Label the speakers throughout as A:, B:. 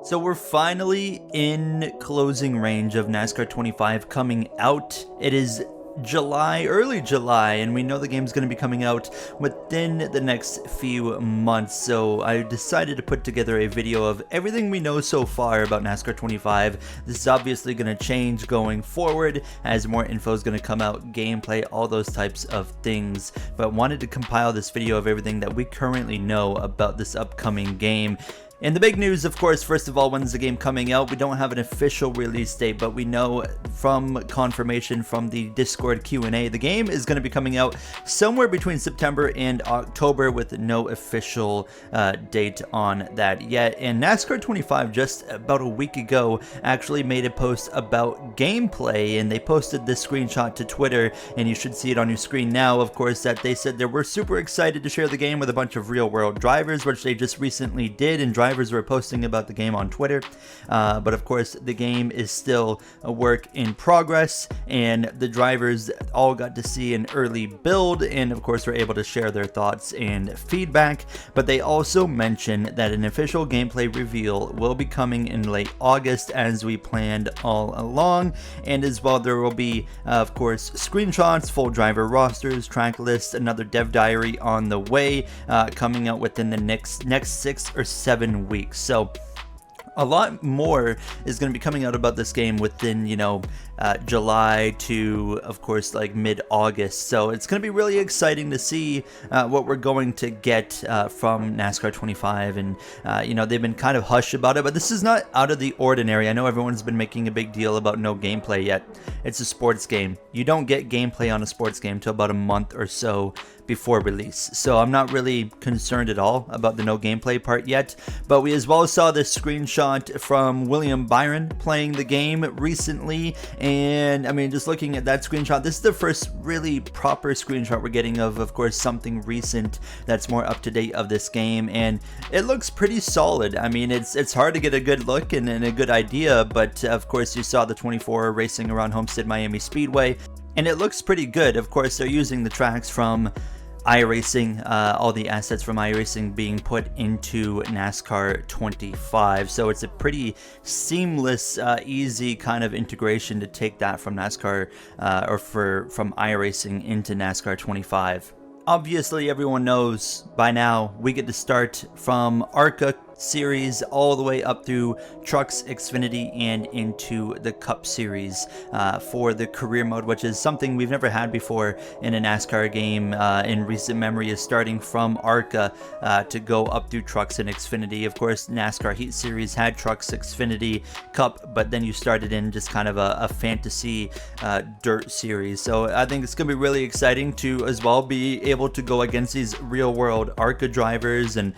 A: So we're finally in closing range of NASCAR 25 coming out. It is July, early July, and we know the game's going to be coming out within the next few months. So I decided to put together a video of everything we know so far about NASCAR 25. This is obviously going to change going forward as more info is going to come out, gameplay, all those types of things. But wanted to compile this video of everything that we currently know about this upcoming game. And the big news, of course, first of all, when's the game coming out? We don't have an official release date, but we know from confirmation from the Discord Q&A, the game is going to be coming out somewhere between September and October with no official date on that yet. And NASCAR 25 just about a week ago actually made a post about gameplay, and they posted this screenshot to Twitter, and you should see it on your screen now, of course, that they said they were super excited to share the game with a bunch of real-world drivers, which they just recently did, and drivers were posting about the game on Twitter, but of course the game is still a work in progress, and the drivers all got to see an early build and of course were able to share their thoughts and feedback. But they also mentioned that an official gameplay reveal will be coming in late August as we planned all along, and as well there will be of course screenshots, full driver rosters, track lists, another dev diary on the way, coming out within the next 6 or 7 weeks. So a lot more is going to be coming out about this game within, July to, of course, like mid-August. So it's going to be really exciting to see what we're going to get from NASCAR 25. And, they've been kind of hush about it, but this is not out of the ordinary. I know everyone's been making a big deal about no gameplay yet. It's a sports game. You don't get gameplay on a sports game until about a month or so before release. So I'm not really concerned at all about the no gameplay part yet. But we as well saw this screenshot from William Byron playing the game recently, and I mean, just looking at that screenshot, this is the first really proper screenshot we're getting of course something recent that's more up to date of this game, and it looks pretty solid. I mean, it's hard to get a good look and a good idea, but of course you saw the 24 racing around Homestead Miami Speedway, and it looks pretty good. Of course they're using the tracks from iRacing, all the assets from iRacing being put into NASCAR 25. So it's a pretty seamless, easy kind of integration to take that from NASCAR from iRacing into NASCAR 25. Obviously, everyone knows by now we get to start from ARCA series all the way up through Trucks, Xfinity, and into the Cup series for the career mode, which is something we've never had before in a NASCAR game in recent memory, is starting from ARCA to go up through Trucks and Xfinity. Of course, NASCAR Heat Series had Trucks, Xfinity, Cup, but then you started in just kind of a fantasy dirt series. So I think it's going to be really exciting to as well be able to go against these real world ARCA drivers, and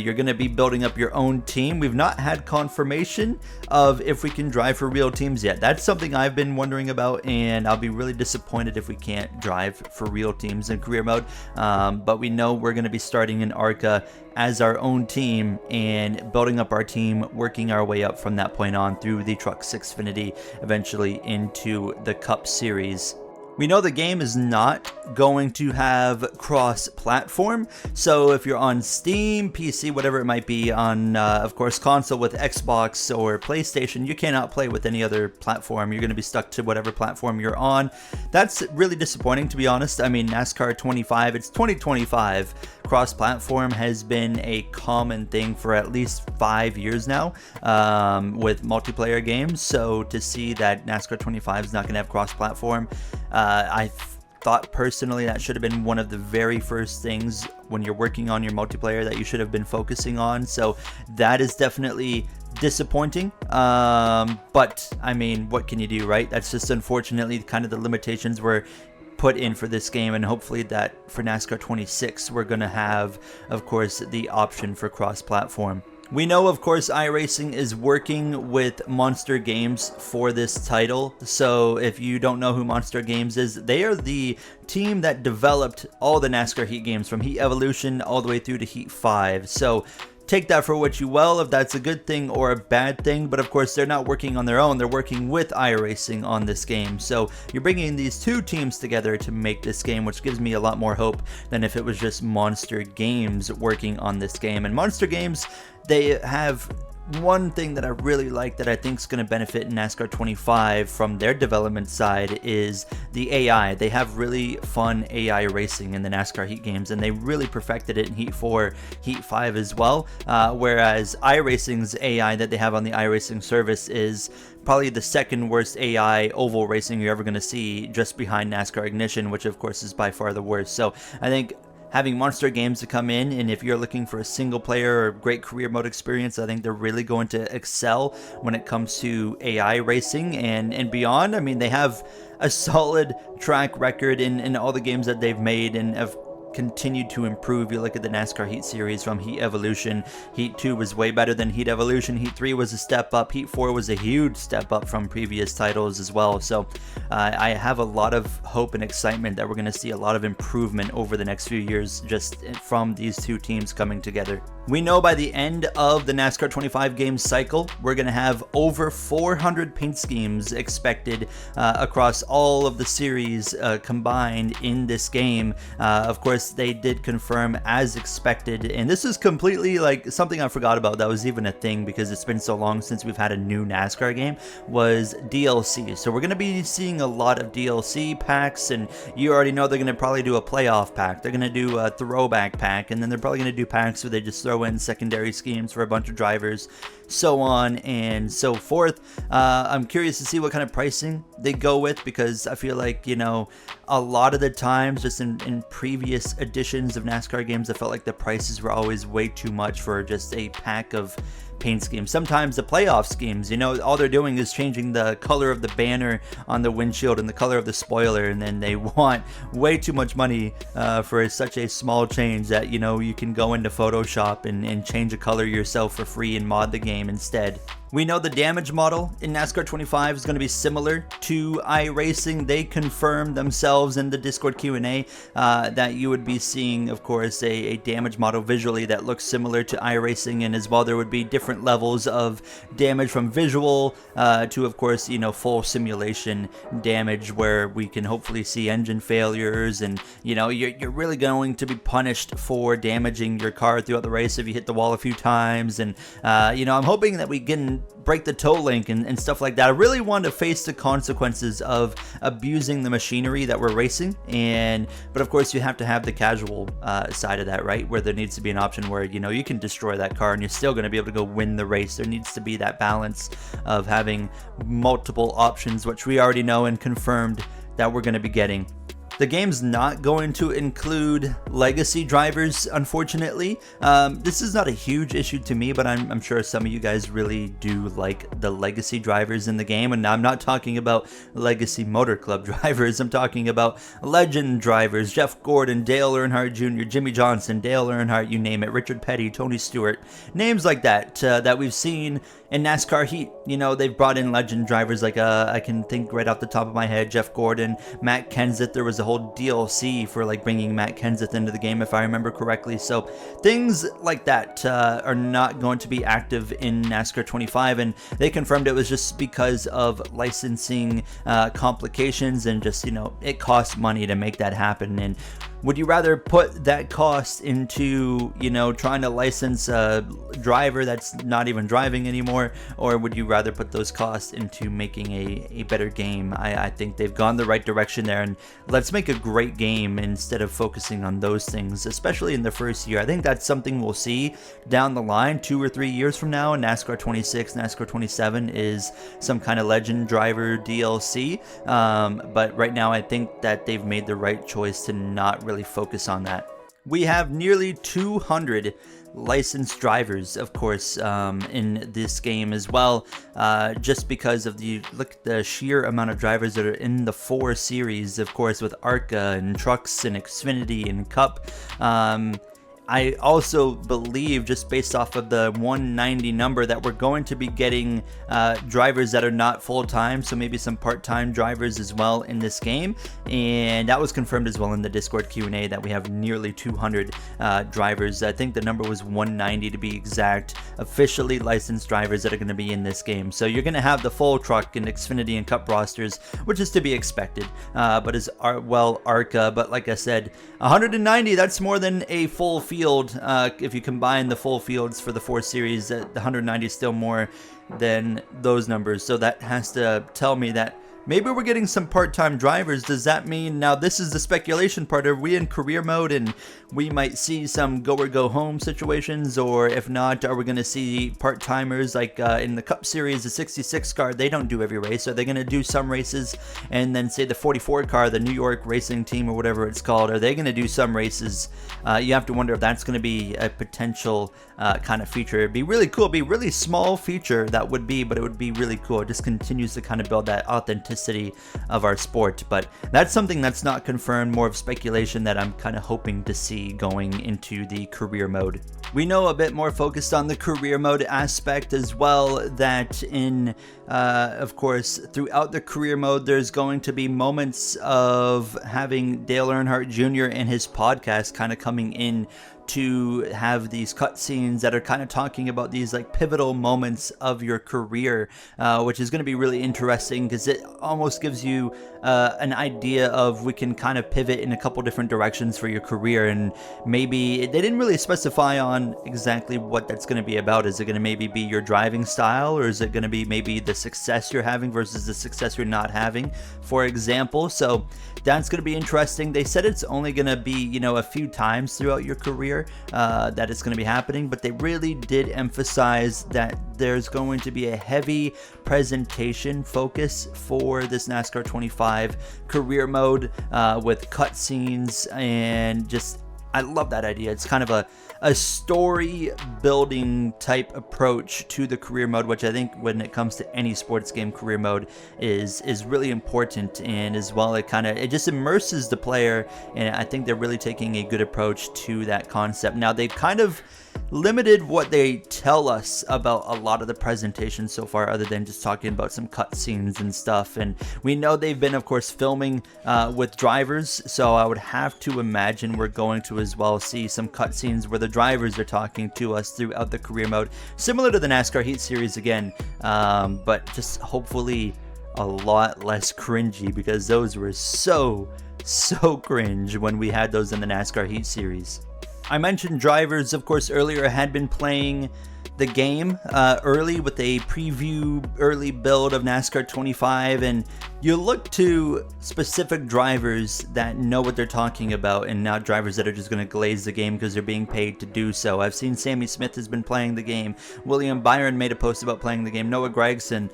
A: you're going to be building up your own team. We've not had confirmation of if we can drive for real teams yet. That's something I've been wondering about, and I'll be really disappointed if we can't drive for real teams in career mode. But we know we're going to be starting in ARCA as our own team and building up our team, working our way up from that point on through the Trucks, Xfinity, eventually into the Cup Series. We know the game is not going to have cross-platform, so if you're on Steam, PC, whatever it might be, on, of course, console with Xbox or PlayStation, you cannot play with any other platform. You're going to be stuck to whatever platform you're on. That's really disappointing, to be honest. I mean, NASCAR 25, it's 2025. Cross-platform has been a common thing for at least 5 years now with multiplayer games, so to see that NASCAR 25 is not going to have cross-platform, I thought personally that should have been one of the very first things when you're working on your multiplayer that you should have been focusing on. So that is definitely disappointing, but I mean, what can you do, right? That's just unfortunately kind of the limitations were put in for this game, and hopefully that for NASCAR 26 we're going to have, of course, the option for cross-platform. We know, of course, iRacing is working with Monster Games for this title. So if you don't know who Monster Games is, they are the team that developed all the NASCAR Heat games from Heat Evolution all the way through to Heat 5. So take that for what you will, if that's a good thing or a bad thing. But of course, they're not working on their own. They're working with iRacing on this game. So you're bringing these two teams together to make this game, which gives me a lot more hope than if it was just Monster Games working on this game. And Monster Games, they have one thing that I really like that I think is going to benefit in NASCAR 25 from their development side is the AI. They have really fun AI racing in the NASCAR Heat games, and they really perfected it in Heat 4, Heat 5 as well. Whereas iRacing's AI that they have on the iRacing service is probably the second worst AI oval racing you're ever going to see, just behind NASCAR Ignition, which of course is by far the worst. So I think having Monster Games to come in, and if you're looking for a single player or great career mode experience, I think they're really going to excel when it comes to AI racing and beyond. I mean, they have a solid track record in all the games that they've made and have continued to improve. You look at the NASCAR Heat series from Heat Evolution. Heat 2 was way better than Heat Evolution. Heat 3 was a step up. Heat 4 was a huge step up from previous titles as well. So I have a lot of hope and excitement that we're going to see a lot of improvement over the next few years just from these two teams coming together. We know by the end of the NASCAR 25 game cycle, we're going to have over 400 paint schemes expected across all of the series combined in this game. Of course, they did confirm as expected, and this is completely like something I forgot about that was even a thing because it's been so long since we've had a new NASCAR game, was DLC. So we're going to be seeing a lot of DLC packs, and you already know they're going to probably do a playoff pack. They're going to do a throwback pack, and then they're probably going to do packs where they just throw in secondary schemes for a bunch of drivers, so on and so forth. I'm curious to see what kind of pricing they go with, because I feel like, you know, a lot of the times just in previous editions of NASCAR games, I felt like the prices were always way too much for just a pack of paint schemes. Sometimes the playoff schemes, you know, all they're doing is changing the color of the banner on the windshield and the color of the spoiler, and then they want way too much money for such a small change that, you know, you can go into Photoshop and change a color yourself for free and mod the game instead. We know the damage model in NASCAR 25 is going to be similar to iRacing. They confirmed themselves in the Discord Q&A that you would be seeing, of course, a damage model visually that looks similar to iRacing, and as well there would be different levels of damage from visual to, of course, you know, full simulation damage, where we can hopefully see engine failures, and, you know, you're really going to be punished for damaging your car throughout the race if you hit the wall a few times. And you know, I'm hoping that we can break the toe link and stuff like that. I really want to face the consequences of abusing the machinery that we're racing, but of course you have to have the casual side of that, right, where there needs to be an option where, you know, you can destroy that car and you're still going to be able to go win the race. There needs to be that balance of having multiple options, which we already know and confirmed that we're going to be getting. The game's not going to include legacy drivers, unfortunately. This is not a huge issue to me, but I'm sure some of you guys really do like the legacy drivers in the game. And I'm not talking about legacy Motor Club drivers. I'm talking about legend drivers. Jeff Gordon, Dale Earnhardt Jr., Jimmy Johnson, Dale Earnhardt, you name it, Richard Petty, Tony Stewart. Names like that that we've seen in NASCAR Heat. You know, they've brought in legend drivers like I can think right off the top of my head, Jeff Gordon, Matt Kenseth. There was a whole DLC for like bringing Matt Kenseth into the game, if I remember correctly. So things like that are not going to be active in NASCAR 25, and they confirmed it was just because of licensing complications, and just, you know, it costs money to make that happen. And would you rather put that cost into, you know, trying to license a driver that's not even driving anymore, or would you rather put those costs into making a better game? I think they've gone the right direction there, and let's make a great game instead of focusing on those things, especially in the first year. I think that's something we'll see down the line 2 or 3 years from now. NASCAR 26, NASCAR 27 is some kind of legend driver DLC, but right now I think that they've made the right choice to not really focus on that. We have nearly 200 licensed drivers, of course, in this game as well, just because of the sheer amount of drivers that are in the 4 series, of course, with ARCA and Trucks and Xfinity and Cup. I also believe, just based off of the 190 number, that we're going to be getting drivers that are not full-time, so maybe some part-time drivers as well in this game. And that was confirmed as well in the Discord Q&A, that we have nearly 200 drivers. I think the number was 190 to be exact, officially licensed drivers that are going to be in this game. So you're going to have the full Truck and Xfinity and Cup rosters, which is to be expected, but as well ARCA. But like I said, 190, that's more than a full field field, if you combine the full fields for the 4 series, the 190 is still more than those numbers. So that has to tell me that maybe we're getting some part-time drivers. Does that mean, now this is the speculation part, are we in career mode and we might see some go or go home situations? Or if not, are we going to see part-timers like in the Cup Series, the 66 car, they don't do every race. Are they going to do some races? And then say the 44 car, the New York racing team or whatever it's called, are they going to do some races? You have to wonder if that's going to be a potential kind of feature. It'd be really cool. It'd be a really small feature that would be, but it would be really cool. It just continues to kind of build that authenticity of our sport. But that's something that's not confirmed, more of speculation that I'm kind of hoping to see going into the career mode. We know a bit more focused on the career mode aspect as well, that in of course throughout the career mode there's going to be moments of having Dale Earnhardt Jr. and his podcast kind of coming in to have these cutscenes that are kind of talking about these like pivotal moments of your career, which is going to be really interesting because it almost gives you an idea of, we can kind of pivot in a couple different directions for your career. And maybe they didn't really specify on exactly what that's going to be about. Is it going to maybe be your driving style, or is it going to be maybe the success you're having versus the success you're not having, for example? So that's going to be interesting. They said it's only going to be, you know, a few times throughout your career that it's going to be happening, but they really did emphasize that there's going to be a heavy presentation focus for this NASCAR 25 career mode with cutscenes, and just, I love that idea. It's kind of a story building type approach to the career mode, which I think when it comes to any sports game, career mode is really important. And as well, it just immerses the player, and I think they're really taking a good approach to that concept. Now, they've kind of limited what they tell us about a lot of the presentation so far, other than just talking about some cutscenes and stuff. And we know they've been, of course, filming with drivers, so I would have to imagine we're going to as well see some cutscenes where the drivers are talking to us throughout the career mode, similar to the NASCAR Heat Series again, but just hopefully a lot less cringy, because those were so cringe when we had those in the NASCAR Heat Series. I mentioned drivers, of course, earlier had been playing the game early with a preview early build of NASCAR 25, and you look to specific drivers that know what they're talking about, and not drivers that are just going to glaze the game because they're being paid to do so. I've seen Sammy Smith has been playing the game. William Byron made a post about playing the game. Noah Gragson,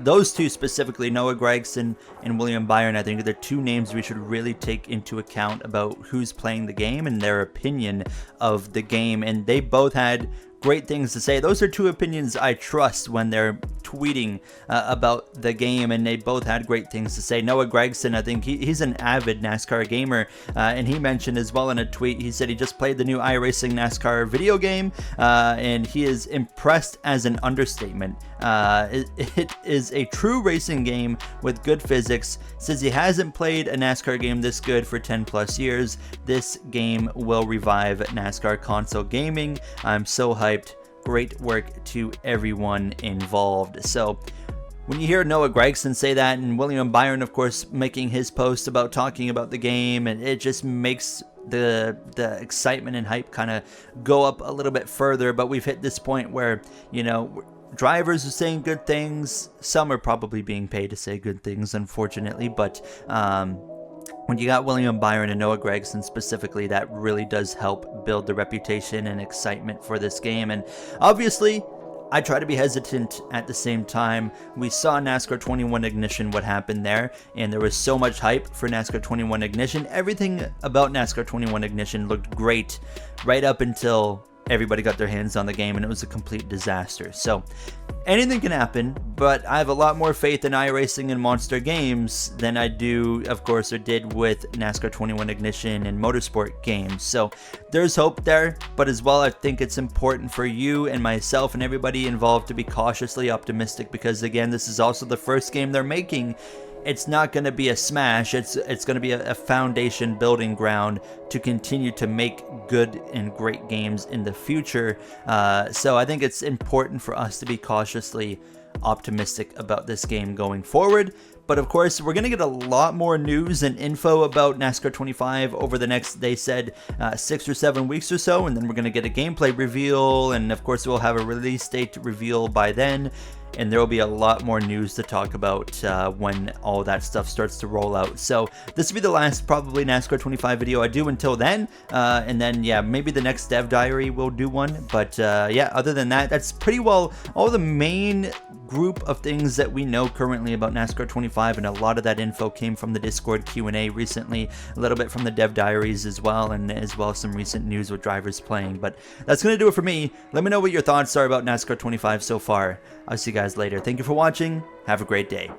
A: those two specifically, Noah Gragson and William Byron, I think are the two names we should really take into account about who's playing the game and their opinion of the game. And they both had great things to say. Those are two opinions I trust when they're tweeting about the game, and they both had great things to say. Noah Gragson, I think he's an avid NASCAR gamer, and he mentioned as well in a tweet, he said he just played the new iRacing NASCAR video game, and he is impressed as an understatement. It is a true racing game with good physics. Says he hasn't played a NASCAR game this good for 10 plus years. This game will revive NASCAR console gaming. I'm so hyped. Great work to everyone involved. So when you hear Noah Gragson say that, and William Byron, of course, making his post about talking about the game, and it just makes the excitement and hype kind of go up a little bit further. But we've hit this point where, you know, drivers are saying good things. Some are probably being paid to say good things, unfortunately, but when you got William Byron and Noah Gragson specifically, that really does help build the reputation and excitement for this game. And obviously, I try to be hesitant at the same time. We saw NASCAR 21 Ignition, what happened there, and there was so much hype for NASCAR 21 Ignition. Everything about NASCAR 21 Ignition looked great right up until everybody got their hands on the game, and it was a complete disaster. So anything can happen, but I have a lot more faith in iRacing and Monster Games than I do, of course, or did with NASCAR 21 Ignition and Motorsport games. So there's hope there, but as well, I think it's important for you and myself and everybody involved to be cautiously optimistic, because again, this is also the first game they're making, it's not going to be a smash. It's going to be a foundation building ground to continue to make good and great games in the future. So I think it's important for us to be cautiously optimistic about this game going forward. But of course, we're going to get a lot more news and info about NASCAR 25 over the next, they said, 6 or 7 weeks or so. And then we're going to get a gameplay reveal. And of course, we'll have a release date reveal by then. And there will be a lot more news to talk about when all that stuff starts to roll out. So this will be the last probably NASCAR 25 video I do until then. And then, yeah, maybe the next dev diary will do one. But yeah, other than that, that's pretty well all the main group of things that we know currently about NASCAR 25, and a lot of that info came from the Discord Q&A recently, a little bit from the dev diaries as well, and as well as some recent news with drivers playing. But that's going to do it for me. Let me know what your thoughts are about NASCAR 25 so far. I'll see you guys later. Thank you for watching. Have a great day.